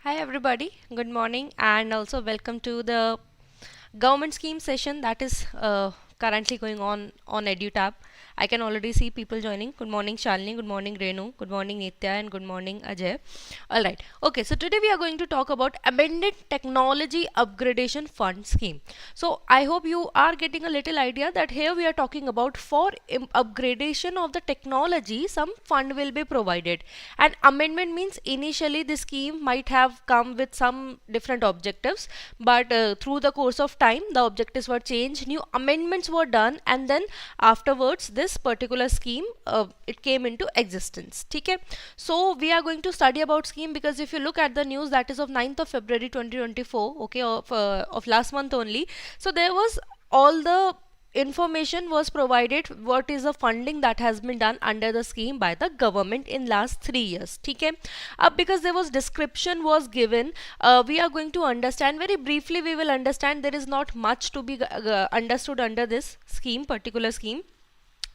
Hi everybody, good morning and also welcome to the government scheme session that is currently going on EduTap. I can already see people joining. Good morning Shalini, good morning Renu, good morning Nitya and good morning Ajay. Alright, okay, so today we are going to talk about Amended Technology Upgradation Fund Scheme. So I hope you are getting a little idea that here we are talking about for upgradation of the technology some fund will be provided. And amendment means initially the scheme might have come with some different objectives, but through the course of time the objectives were changed, new amendments were done, and then afterwards this particular scheme it came into existence. Okay, so we are going to study about scheme because if you look at the news that is of 9th of February 2024, okay, of last month only, so there was all the information was provided what is the funding that has been done under the scheme by the government in last 3 years. Okay, because there was description was given, we are going to understand very briefly. We will understand there is not much to be understood under this scheme, particular scheme.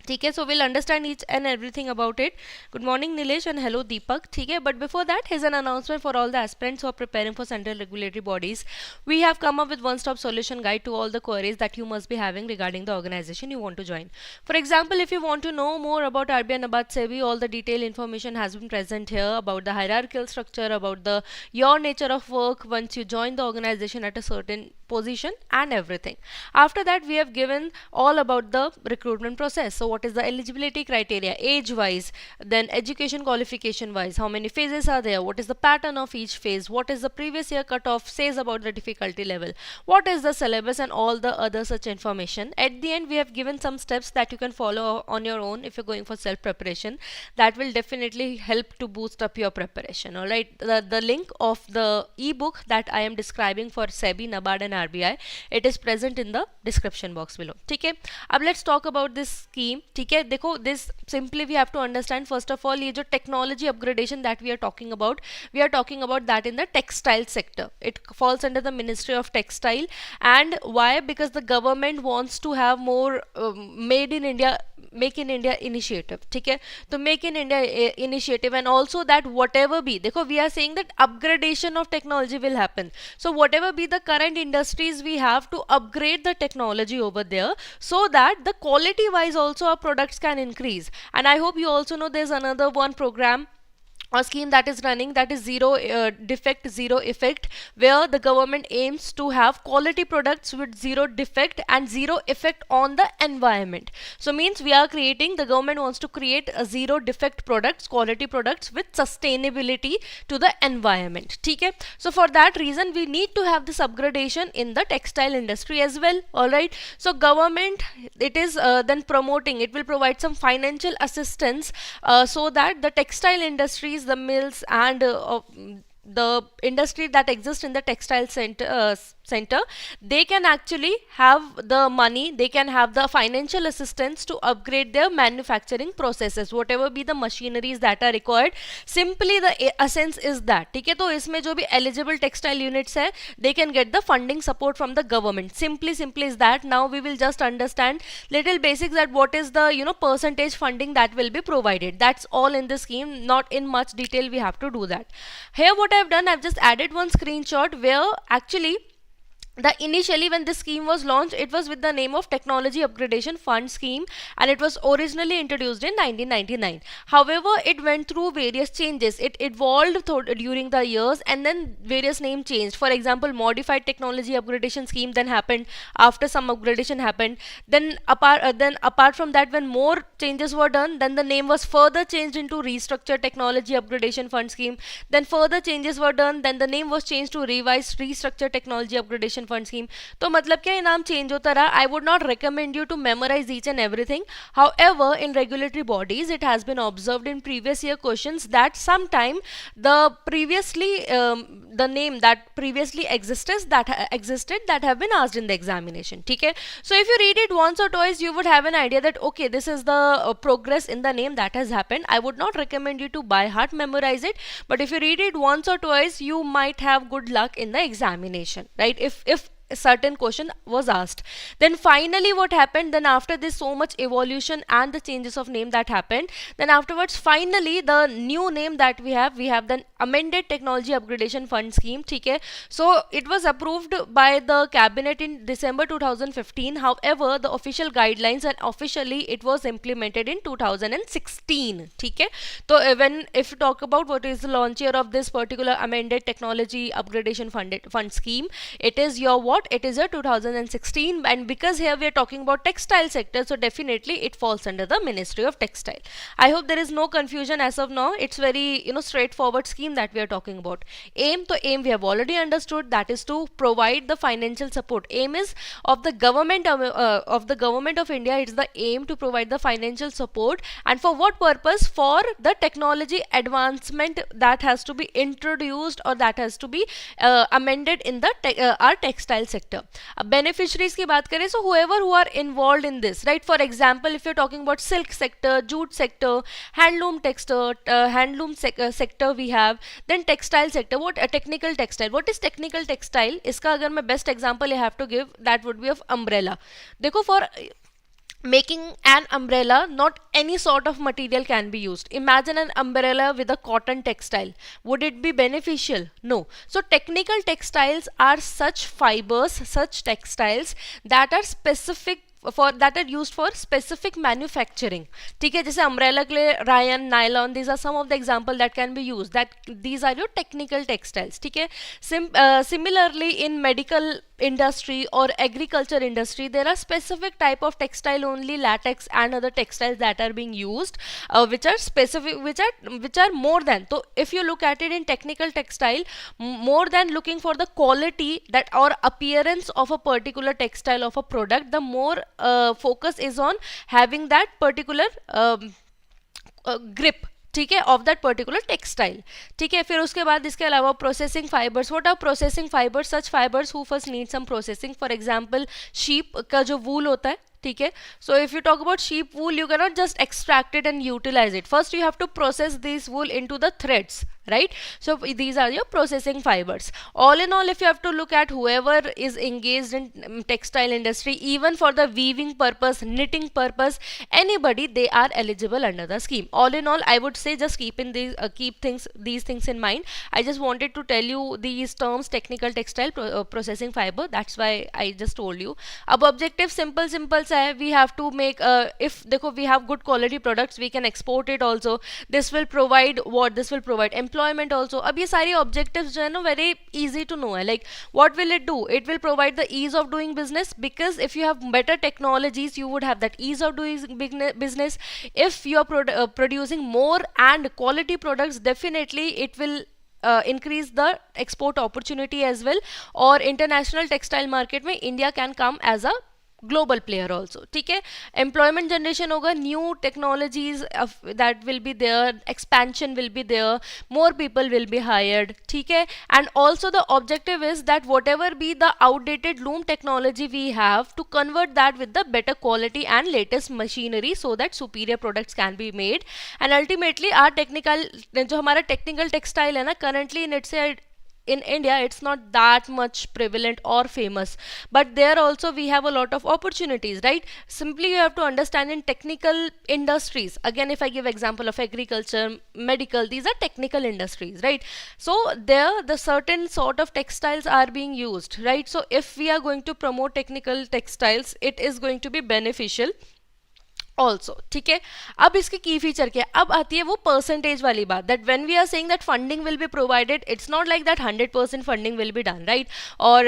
ठीक है, so we'll understand each and everything about it. Good morning Nilesh and hello Deepak. ठीक है, but before that here's an announcement for all the aspirants who are preparing for central regulatory bodies. We have come up with one-stop solution guide to all the queries that you must be having regarding the organization you want to join. For example, if you want to know more about RBI NABARD SEBI, all the detailed information has been present here about the hierarchical structure, about the your nature of work once you join the organization at a certain position and everything. After that we have given all about the recruitment process. So what is the eligibility criteria age wise, then education qualification wise, how many phases are there, what is the pattern of each phase, what is the previous year cutoff says about the difficulty level, what is the syllabus, and all the other such information. At the end we have given some steps that you can follow on your own if you're going for self preparation. That will definitely help to boost up your preparation. All right, the link of the ebook that I am describing for SEBI, NABARD and RBI, it is present in the description box below. ठीक है, अब let's talk about this scheme. ठीक है, देखो, this simply we have to understand first of all ये जो technology upgradation that we are talking about that in the textile sector. It falls under the Ministry of Textile. And why? Because the government wants to have more made in India, make in India initiative. ठीक है, तो make in India initiative, and also that whatever be, देखो, we are saying that upgradation of technology will happen. So whatever be the current industries, we have to upgrade the technology over there so that the quality wise also our products can increase. And I hope you also know there's another one program a scheme that is running, that is zero defect zero effect, where the government aims to have quality products with zero defect and zero effect on the environment. So means we are creating, the government wants to create a zero defect products, quality products with sustainability to the environment. Okay, so for that reason we need to have this upgradation in the textile industry as well. All right, so government, it is then promoting, it will provide some financial assistance so that the textile industries, the mills and the industry that exists in the textile center, they can actually have the money, they can have the financial assistance to upgrade their manufacturing processes, whatever be the machineries that are required. Simply the essence is that, ठीक है, तो इसमें जो भी eligible textile units है, they can get the funding support from the government. Simply is that. Now we will just understand little basics that what is the percentage funding that will be provided. That's all in the scheme, not in much detail we have to do that. Here what I've done, I've just added one screenshot where actually initially when this scheme was launched, it was with the name of Technology Upgradation Fund Scheme, and it was originally introduced in 1999. However, it went through various changes. It evolved during the years, and then various name changed. For example, Modified Technology Upgradation Scheme then happened after some upgradation happened. Then apart from that, when more changes were done, then the name was further changed into Restructured Technology Upgradation Fund Scheme. Then further changes were done, then the name was changed to Revised Restructured Technology Upgradation Fund Scheme. तो मतलब क्या, ये नाम change होता रहा. I would not recommend you to memorize each and everything. However, in regulatory bodies, it has been observed in previous year questions that sometime the name that previously existed that have been asked in the examination. ठीक है, so if you read it once or twice, you would have an idea that okay, this is the progress in the name that has happened. I would not recommend you to by heart memorize it, but if you read it once or twice, you might have good luck in the examination, right? If certain question was asked. Then finally what happened, then after this so much evolution and the changes of name that happened, then afterwards finally the new name that we have the amended technology upgradation fund scheme. Okay, so it was approved by the cabinet in December 2015. However, the official guidelines and officially it was implemented in 2016. Okay, so when if you talk about what is the launch year of this particular amended technology upgradation fund scheme, it is your what, it is your 2016. And because here we are talking about textile sector, so definitely it falls under the Ministry of Textile. I hope there is no confusion as of now. It's very straightforward scheme that we are talking about. Aim, to aim we have already understood, that is to provide the financial support. Aim is of the government of India. It's the aim to provide the financial support, and for what purpose? For the technology advancement that has to be introduced or that has to be amended in the our textile sector. Beneficiaries की बात करें, so whoever who are involved in this, right? For example, if you're talking about silk sector, jute sector, handloom sector we have, then textile sector. What a technical textile? What is technical textile? इसका अगर मैं best example I have to give, that would be of umbrella. देखो, for making an umbrella, not any sort of material can be used. Imagine an umbrella with a cotton textile. Would it be beneficial? No. So technical textiles are such fibers, such textiles that are specific for, that are used for specific manufacturing. ठीक है, जैसे umbrella के लिए rayon, nylon, these are some of the example that can be used. That these are your technical textiles. ठीक है. Similarly, in medical industry or agriculture industry, there are specific type of textile only, latex and other textiles that are being used, which are specific, which are more than. So if you look at it in technical textile, more than looking for the quality that or appearance of a particular textile of a product, the more focus is on having that particular grip, ठीक है, of that particular textile. ठीक है, फिर उसके बाद इसके अलावा processing fibres. What are processing fibres? Such fibres who first need some processing. For example, sheep का जो वूल होता है, ठीक है, so if you talk about sheep wool, you can not just extract it and utilise it. First you have to process this wool into the threads, right? So these are your processing fibers. All in all, if you have to look at whoever is engaged in textile industry, even for the weaving purpose, knitting purpose, anybody, they are eligible under the scheme. All in all, I would say just keep these things in mind. I just wanted to tell you these terms, technical textile, processing fiber. That's why I just told you. अब objective simple सा है. We have to make if देखो we have good quality products, we can export it also. This will provide what? This will provide employment also. अब ये सारी objectives जो है ना, very easy to know है. Like what will it do? It will provide the ease of doing business, because if you have better technologies, you would have that ease of doing business. If you are producing more and quality products, definitely it will increase the export opportunity as well, or international textile market में India can come as a global player also. ठीक है, employment generation होगा, new technologies that will be there, expansion will be there, more people will be hired. ठीक है, and also the objective is that whatever be the outdated loom technology we have, to convert that with the better quality and latest machinery, so that superior products can be made. And ultimately our technical, जो हमारा technical textile है ना, currently in India it's not that much prevalent or famous, but there also we have a lot of opportunities, right? Simply you have to understand in technical industries, again if I give example of agriculture, medical, these are technical industries, right? So there the certain sort of textiles are being used, right? So if we are going to promote technical textiles, it is going to be beneficial also. ठीक है, अब इसके की feature क्या है? अब आती है वो परसेंटेज वाली बात, that when we are saying that funding will be provided, it's not like that 100% funding will be done, right? Or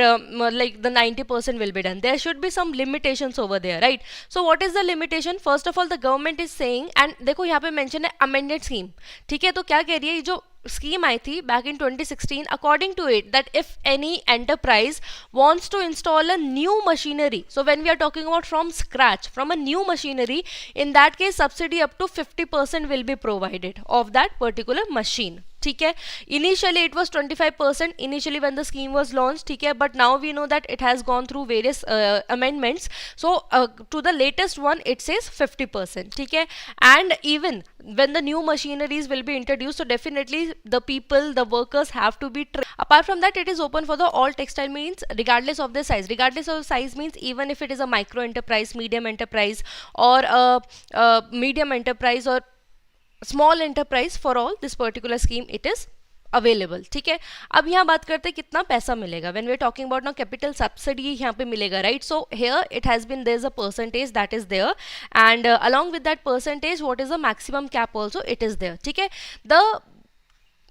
like the 90% will be done. There should be some limitations over there, right? So what is the limitation? First of all, the government is saying, and देखो यहाँ पे mention है amended scheme. ठीक है, तो क्या कह रही है? जो scheme आई थी back in 2016, according to it, that if any enterprise wants to install a new machinery, so when we are talking about from scratch, from a new machinery, in that case subsidy up to 50% will be provided of that particular machine. ठीक है. Initially it was 25% initially when the scheme was launched, ठीक है, but now we know that it has gone through various amendments. So to the latest one it says 50%, ठीक है. And even when the new machineries will be introduced, so definitely the people, the workers have to be trained. Apart from that, it is open for the all textile, means regardless of the size. Regardless of size means even if it is a micro enterprise, medium enterprise, or a medium enterprise, or small enterprise, for all this particular scheme it is available, ठीक है. अब यहाँ बात करते हैं कितना पैसा मिलेगा. When we are talking about now capital subsidy यहाँ पे मिलेगा, right. So here it has been there is a percentage that is there, and along with that percentage what is the maximum cap also it is there, ठीक है. The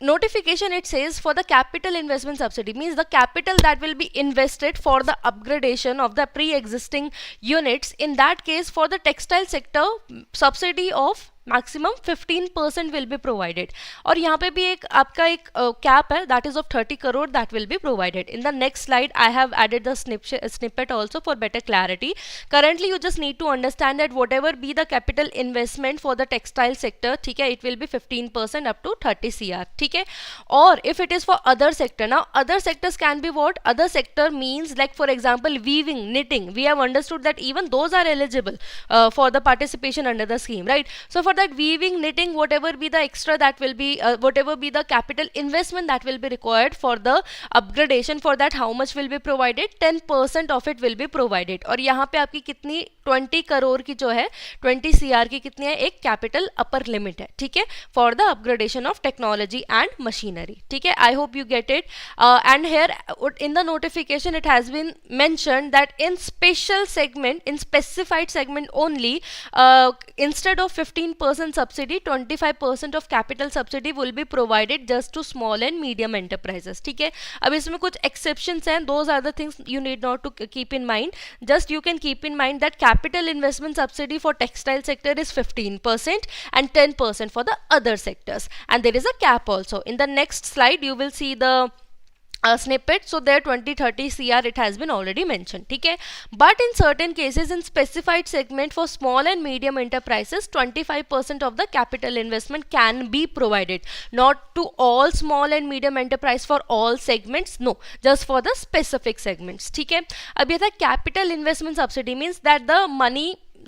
notification it says for the capital investment subsidy means the capital that will be invested for the upgradation of the pre-existing units. In that case, for the textile sector, subsidy of maximum 15% will be provided. और यहाँ पे भी एक आपका एक cap है that is of 30 crore that will be provided. In the next slide I have added the snippet also for better clarity. Currently you just need to understand that whatever be the capital investment for the textile sector, ठीक है, it will be 15% up to 30 CR, ठीक है. और if it is for other sector, now other sectors can be what? Other sector means like for example weaving, knitting. We have understood that even those are eligible for the participation under the scheme, right? So for that weaving, knitting, whatever be the extra that will be whatever be the capital investment that will be required for the upgradation, for that how much will be provided? 10% of it will be provided. और यहाँ पे आपकी कितनी 20 करोड़ की जो है 20 CR की कितनी है, एक कैपिटल अपर लिमिट है, ठीक है, for the upgradation of technology and machinery, ठीक है. I hope you get it. And here in the notification it has been mentioned that in special segment, in specified segment only, instead of 15% subsidy, 25% of capital subsidy will be provided just to small and medium enterprises, ठीक है. अब इसमें कुछ exceptions हैं, those are the things you need not to keep in mind. Just you can keep in mind that capital investment subsidy for textile sector is 15% and 10% for the other sectors, and there is a cap also. In the next slide you will see the snippet. So there 20-30 CR it has been already mentioned, ठीक है. But in certain cases, in specified segment for small and medium enterprises, 25% of the capital investment can be provided. Not to all small and medium enterprise for all segments, no, just for the specific segments, ठीक है. अब ये था capital investment subsidy means that the money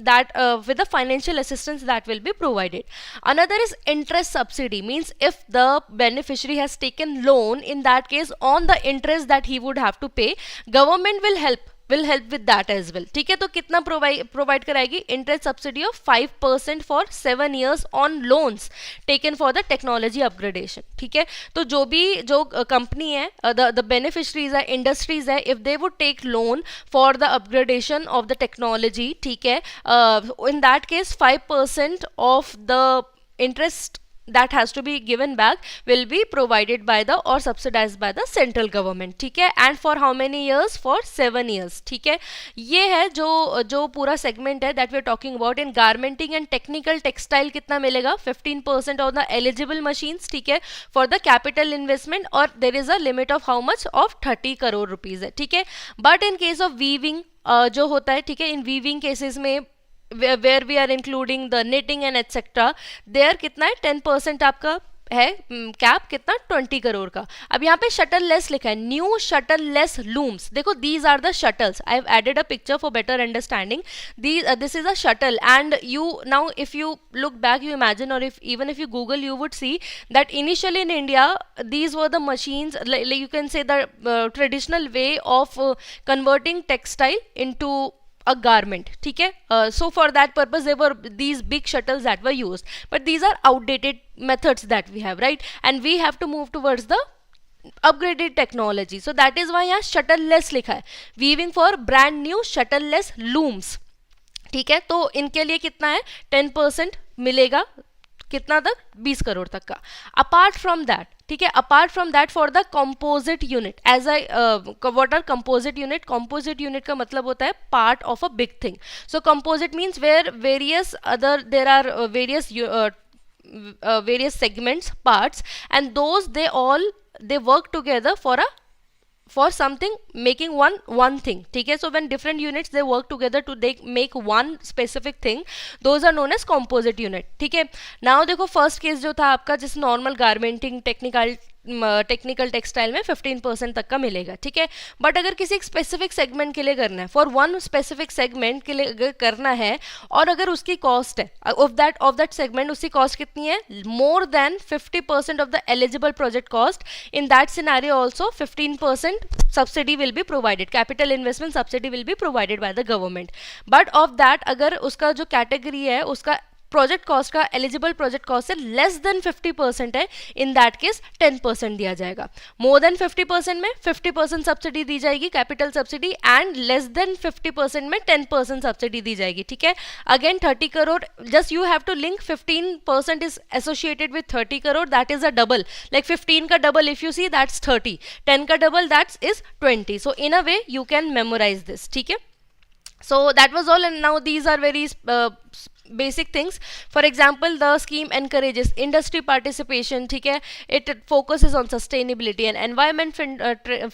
that with the financial assistance that will be provided. Another is interest subsidy means if the beneficiary has taken loan, in that case on the interest that he would have to pay, government will help with that as well, ठीक है. तो कितना provide कराएगी? Interest subsidy of 5% for 7 years on loans taken for the technology upgradation, ठीक है. तो जो company है, द बेनिफिशरीज है, इंडस्ट्रीज है, if they would take loan for the upgradation of the technology, ठीक है, in that case 5% of the interest that has to be given back will be provided by the or subsidized by the central government, ठीक है. and for how many years? for 7 years, ठीक है. ये है जो पूरा segment है that we are talking about. in garmenting and technical textile कितना मिलेगा? 15% of the eligible machines, ठीक है, for the capital investment, और there is a limit of how much? of 30 crore rupees है, ठीक है. but in case of weaving जो होता है, ठीक है, in weaving cases में where we are including the knitting and etc, there कितना है? 10% आपका है कैप, कितना? 20 करोड़ का. अब यहाँ पे शटल लेस लिखा है, न्यू शटल लेस लूम्स. देखो these are the shuttles. I have added a picture for better understanding. This is a shuttle, and you now if you look back, you imagine, or even if you google, you would see that initially in India these were the machines, like you can say the traditional way of converting textile into a garment, ठीक है. So for that purpose there were these big shuttles that were used, but these are outdated methods that we have, right, and we have to move towards the upgraded technology. So that is why यहाँ shuttle less लिखा है, weaving for brand new shuttle less looms, ठीक है. तो इनके लिए कितना है? 10% मिलेगा, कितना तक? 20 करोड़ तक का. अपार्ट फ्रॉम दैट, ठीक है, apart from that for the composite unit, as I what are composite unit? Composite unit का मतलब होता है part of a big thing. So composite means where various other there are various segments, parts, and those they work together for a for something, making one thing, ठीक है. So when different units they work together to they make one specific thing, those are known as composite unit, ठीक है. Now देखो first case जो था आपका, जैसे normal garmenting technical textile में 15% तक का मिलेगा, ठीक है. बट अगर किसी स्पेसिफिक सेगमेंट के लिए करना है, फॉर वन स्पेसिफिक सेगमेंट के लिए अगर करना है, और अगर उसकी कॉस्ट है ऑफ दैट सेगमेंट, उसकी कॉस्ट कितनी है, more than 50% of the eligible project cost, in that scenario also 15% subsidy will be provided, capital investment subsidy will be provided by the government. But of that, अगर उसका जो category है, उसका project cost का eligible project cost से less than 50% है, in that case 10% दिया जाएगा. मोर देन 50% में 50% सब्सिडी दी जाएगी, capital subsidy, and less than 50% में 10% सब्सिडी दी जाएगी, ठीक है. Again 30 crore, just you have to link 15% is associated with 30 crore, that is a double, like 15 का double if you see that's 30, 10 का double that's is 20. So in a way you can memorise this, ठीक है. So that was all, and now these are very basic things. For example, the scheme encourages industry participation, ठीक है. It focuses on sustainability and environment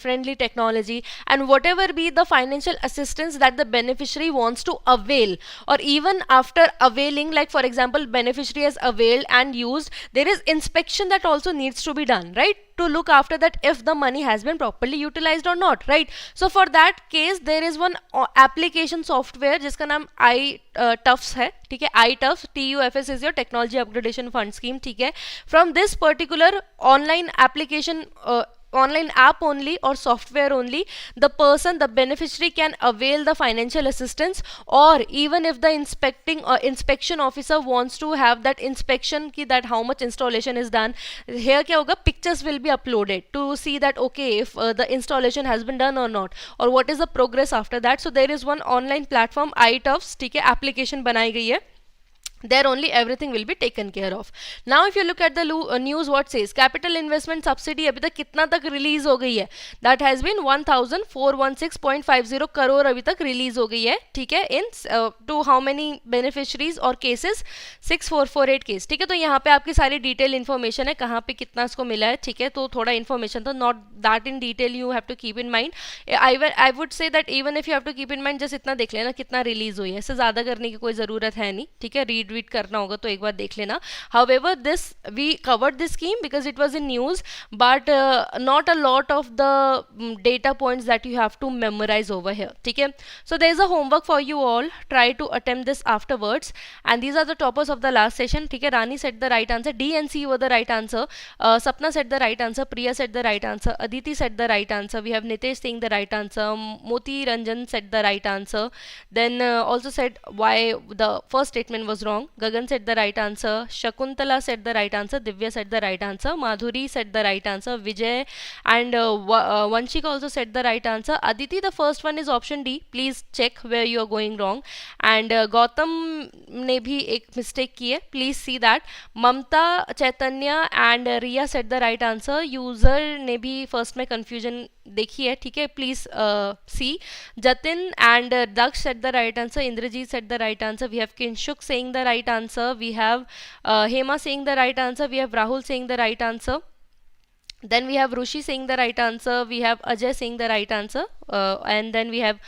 friendly technology, and whatever be the financial assistance that the beneficiary wants to avail, or even after availing, like for example beneficiary has availed and used, there is inspection that also needs to be done, right, to look after that if the money has been properly utilized or not, right. So for that case there is one application software जिसका नाम iTufs है, ठीक है. iTufs, TUFS is your technology upgradation fund scheme, ठीक है. From this particular online application, online app only or software only, the person, the beneficiary can avail the financial assistance, or even if the inspection officer wants to have that inspection ki that how much installation is done, here kya hoga, pictures will be uploaded to see that okay if the installation has been done or not, or what is the progress after that. So there is one online platform iTufs, ठीक है, application बनाई गई है. There only everything will be taken care of. Now if you look at the news, what says, capital investment subsidy अभी तक कितना तक release हो गई है, that has been 1416.50 करोड़ अभी तक रिलीज हो गई है, ठीक है. इन टू हाउ मेनी बेनिफिशरीज और केसेस, 6448 केस, ठीक है. तो यहाँ पे आपकी सारी डिटेल इन्फॉर्मेशन है, कहाँ पे कितना इसको मिला है, ठीक है. तो थोड़ा इन्फॉर्मेशन, तो not that in detail you have to keep in mind. I would say that even if you have to keep in mind, just इतना देख लेना कितना रिलीज हुई है, इससे ज़्यादा करने की कोई ज़रूरत है नहीं, ठीक है. रीड करना होगा तो एक बार देख लेना. However, this we covered this scheme because it was in news, but not a lot of the data points that you have to memorize over here, ठीक है. So there is a homework for you all. Try to attempt this afterwards. And these are the toppers of the last session, ठीक है. Rani said the right answer, D and C were the right answer, Sapna said the right answer, Priya said the right answer, Aditi said the right answer, we have Nitesh saying the right answer, Moti Ranjan said the right answer, then also said why the first statement was wrong. Gagan said the right answer, Shakuntala said the right answer, Divya said the right answer, Madhuri said the right answer, Vijay and Vanshika also said the right answer. Aditi, the first one is option D, please check where you are going wrong. And Gautam ने भी एक mistake की है, please see that. Mamta, Chaitanya and Riya said the right answer. User ने भी first में confusion देखी है, ठीक है, please see. Jatin and Daksh set the right answer, Indrajeet set the right answer, we have Kinshuk saying the right answer, we have Hema saying the right answer, we have Rahul saying the right answer, then we have Rushi saying the right answer, we have Ajay saying the right answer, and then we have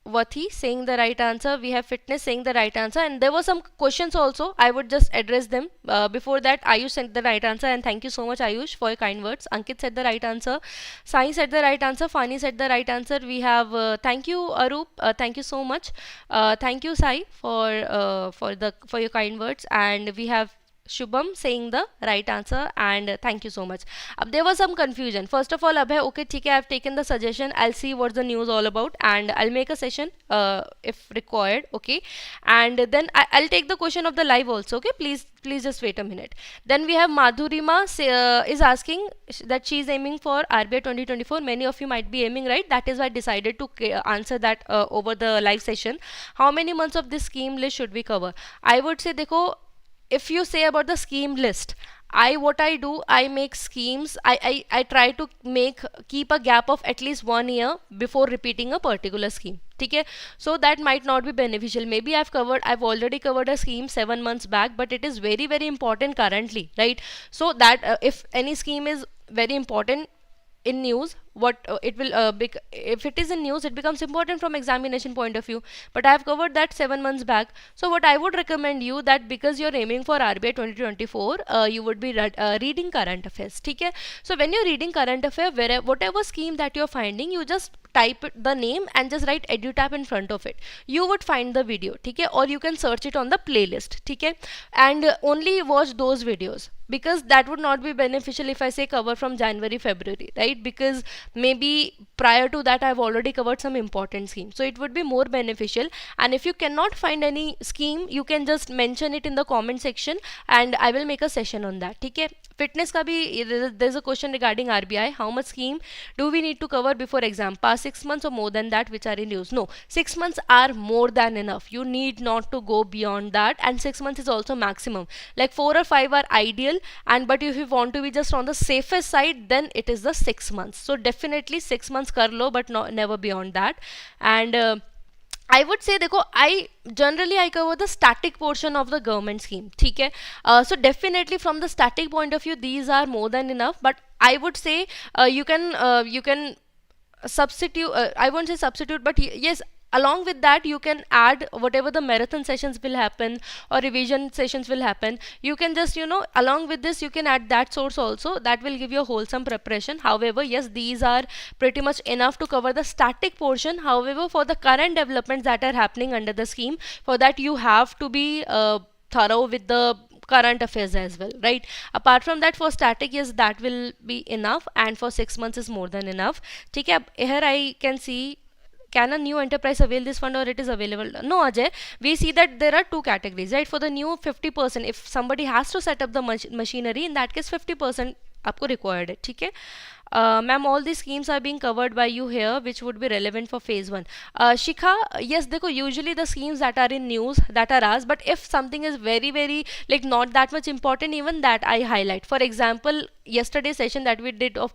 Vathi saying the right answer, we have Fitness saying the right answer, and there were some questions also. I would just address them. Before that, Ayush said the right answer, and thank you so much Ayush for your kind words. Ankit said the right answer, Sai said the right answer, Fani said the right answer, we have thank you Arup, thank you so much, thank you Sai for your kind words, and we have Shubham saying the right answer, and thank you so much. There was some confusion. First of all, Abhay, okay, ठीक है, I've taken the suggestion. I'll see what's the news all about, and I'll make a session if required, okay. And then I'll take the question of the live also, okay. Please just wait a minute. Then we have Madhurima is asking that she is aiming for RBI 2024. Many of you might be aiming, right? That is why I decided to answer that over the live session. How many months of this scheme list should we cover? I would say, देखो, if you say about the scheme list, what I do, I make schemes, I try to keep a gap of at least 1 year before repeating a particular scheme, ठीक है. So that might not be beneficial. Maybe I've already covered a scheme 7 months back, but it is very, very important currently, right? So that if any scheme is very important, in news, what it will if it is in news, it becomes important from examination point of view. But I have covered that 7 months back. So what I would recommend you, that because you're aiming for RBI 2024, you would be reading current affairs. Okay? So when you're reading current affair, whatever scheme that you're finding, you just type the name and just write EduTap in front of it. You would find the video, okay? Or you can search it on the playlist, okay? And only watch those videos, because that would not be beneficial if I say cover from January, February, right? Because maybe prior to that I've already covered some important schemes, so it would be more beneficial. And if you cannot find any scheme, you can just mention it in the comment section and I will make a session on that, okay? Fitness ka bhi, there's a question regarding RBI, how much scheme do we need to cover before exam? Past 6 months or more than that which are in use? No, 6 months are more than enough. You need not to go beyond that, and 6 months is also maximum. Like 4 or 5 are ideal, and but if you want to be just on the safest side, then it is the 6 months. So definitely 6 months kar lo, but never beyond that. And I would say, देखो, I generally cover the static portion of the government scheme, ठीक है? So definitely from the static point of view, these are more than enough. But I would say you can substitute. I won't say substitute, but yes, along with that you can add whatever the marathon sessions will happen or revision sessions will happen. You can just, along with this you can add that source also. That will give you a wholesome preparation. However, yes, these are pretty much enough to cover the static portion. However, for the current developments that are happening under the scheme, for that you have to be thorough with the current affairs as well, right? Apart from that, for static, yes, that will be enough, and for 6 months is more than enough. Okay, here I can see, can a new enterprise avail this fund or it is available? No, Ajay, we see that there are two categories, right? For the new, 50%, if somebody has to set up the machinery, in that case 50% आपको required है, ठीक है? Ma'am, all these schemes are being covered by you here, which would be relevant for phase 1. Shikha, yes, देखो, usually the schemes that are in news, that are asked, but if something is very, very, like, not that much important, even that I highlight. For example, yesterday session that we did of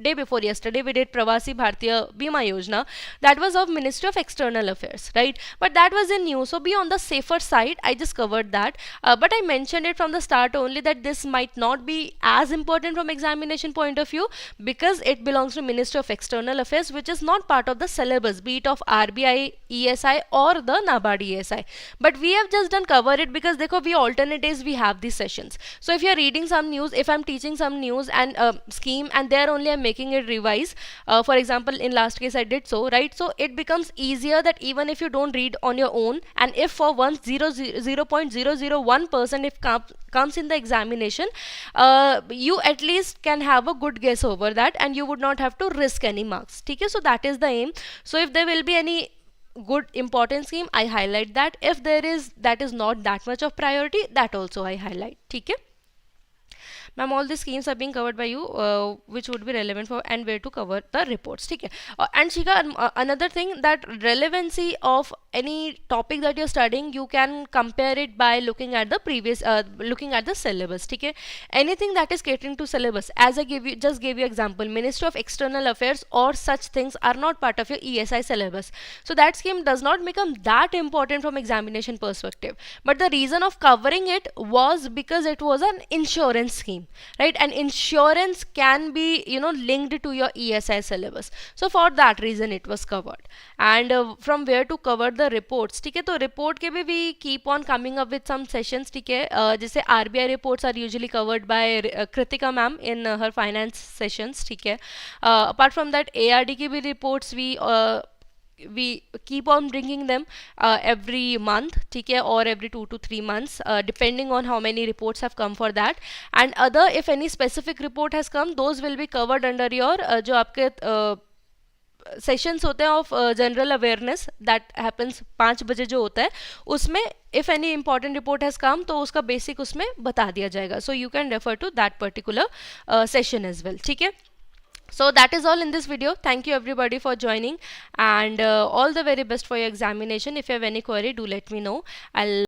day before yesterday, we did Pravasi Bhartiya Bima Yojana. That was of Ministry of External Affairs, right? But that was in news, so be on the safer side. I just covered that, but I mentioned it from the start only that this might not be as important from examination point of view, because it belongs to Ministry of External Affairs, which is not part of the syllabus, be it of RBI ESI or the NABARD ESI. But we have just done cover it because dekho, we alternate days we have these sessions. So if you are reading some news, if I'm teaching some news and scheme, and there only I'm making it revise, for example, in last case I did so, right? So it becomes easier that even if you don't read on your own, and if for once 0.001% if comes in the examination, you at least can have a good guess over that, and you would not have to risk any marks. Okay, so that is the aim. So if there will be any good important scheme, I highlight that. If there is that is not that much of priority, that also I highlight. Okay. Ma'am, all these schemes are being covered by you, which would be relevant for, and where to cover the reports. Okay. And Shika, another thing, that relevancy of any topic that you're studying, you can compare it by looking at the previous, looking at the syllabus. Okay. Anything that is catering to syllabus, as I just gave you example, Ministry of External Affairs or such things are not part of your ESI syllabus. So that scheme does not become that important from examination perspective. But the reason of covering it was because it was an insurance scheme, right? And insurance can be, linked to your ESI syllabus. So for that reason it was covered. And from where to cover the reports, ठीक है? तो report के भी we keep on coming up with some sessions, ठीक है? जैसे RBI reports are usually covered by Kritika ma'am in her finance sessions, ठीक है? Apart from that, ARD की भी reports we keep on bringing them every month, okay, or every 2 to 3 months, depending on how many reports have come for that. And other, if any specific report has come, those will be covered under your जो आपके sessions होते हैं of general awareness, that happens 5 बजे जो होता है, उसमें if any important report has come तो उसका बेसिक उसमें बता दिया जाएगा. So you can refer to that particular session as well. ठीक है. So that is all in this video. Thank you everybody for joining, and all the very best for your examination. If you have any query, do let me know. I'll